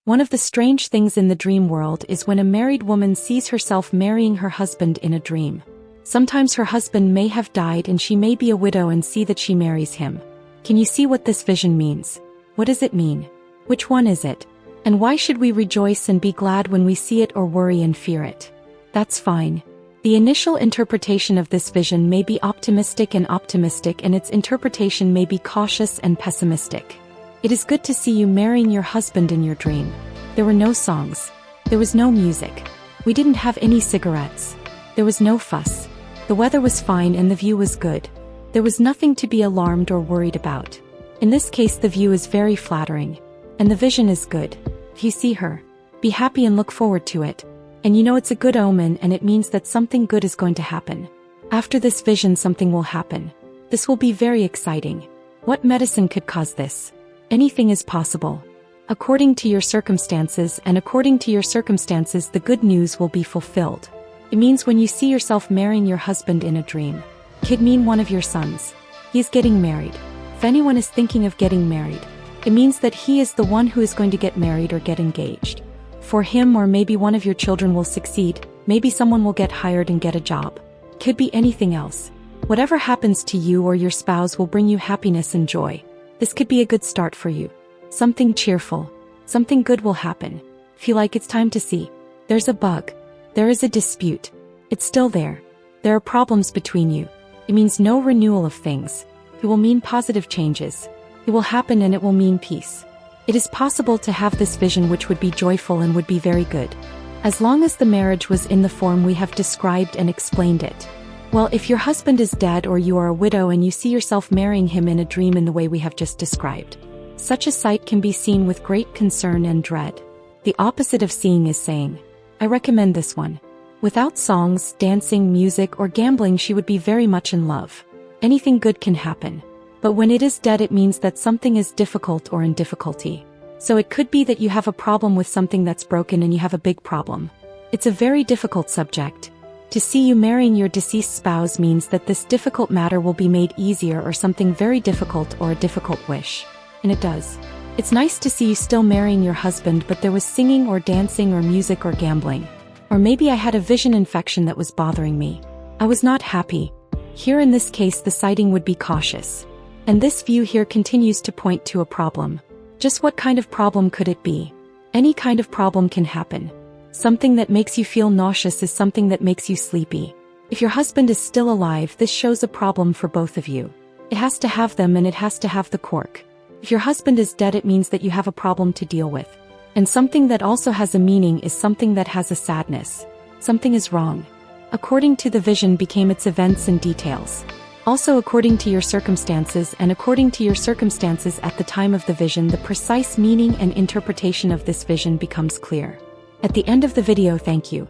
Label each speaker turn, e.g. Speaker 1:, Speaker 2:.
Speaker 1: One of the strange things in the dream world is when a married woman sees herself marrying her husband in a dream. Sometimes her husband may have died and she may be a widow and see that she marries him. Can you see what this vision means? What does it mean? Which one is it? And why should we rejoice and be glad when we see it or worry and fear it? That's fine. The initial interpretation of this vision may be optimistic and its interpretation may be cautious and pessimistic. It is good to see you marrying your husband in your dream. There were no songs. There was no music. We didn't have any cigarettes. There was no fuss. The weather was fine and the view was good. There was nothing to be alarmed or worried about. In this case, the view is very flattering. And the vision is good. If you see her, be happy and look forward to it. And you know it's a good omen and it means that something good is going to happen. After this vision, something will happen. This will be very exciting. What medicine could cause this? Anything is possible. According to your circumstances, the good news will be fulfilled. It means when you see yourself marrying your husband in a dream. Could mean one of your sons. He is getting married. If anyone is thinking of getting married, it means that he is the one who is going to get married or get engaged. For him, or maybe one of your children will succeed, maybe someone will get hired and get a job. Could be anything else. Whatever happens to you or your spouse will bring you happiness and joy. This could be a good start for you. Something cheerful. Something good will happen. Feel like it's time to see. There's a bug. There is a dispute. It's still there. There are problems between you. It means no renewal of things. It will mean positive changes. It will happen and it will mean peace. It is possible to have this vision which would be joyful and would be very good. As long as the marriage was in the form we have described and explained it. Well, if your husband is dead or you are a widow and you see yourself marrying him in a dream in the way we have just described, such a sight can be seen with great concern and dread. The opposite of seeing is saying. I recommend this one. Without songs, dancing, music, or gambling, she would be very much in love. Anything good can happen. But when it is dead, it means that something is difficult or in difficulty. So it could be that you have a problem with something that's broken and you have a big problem. It's a very difficult subject. To see you marrying your deceased spouse means that this difficult matter will be made easier or something very difficult or a difficult wish. And it does. It's nice to see you still marrying your husband, but there was singing or dancing or music or gambling. Or maybe I had a vision infection that was bothering me. I was not happy. Here in this case, the sighting would be cautious. And this view here continues to point to a problem. Just what kind of problem could it be? Any kind of problem can happen. Something that makes you feel nauseous is something that makes you sleepy. If your husband is still alive, this shows a problem for both of you. It has to have them and it has to have the cork. If your husband is dead, it means that you have a problem to deal with. And something that also has a meaning is something that has a sadness. Something is wrong. According to the vision became its events and details. Also according to your circumstances at the time of the vision, the precise meaning and interpretation of this vision becomes clear. At the end of the video, thank you.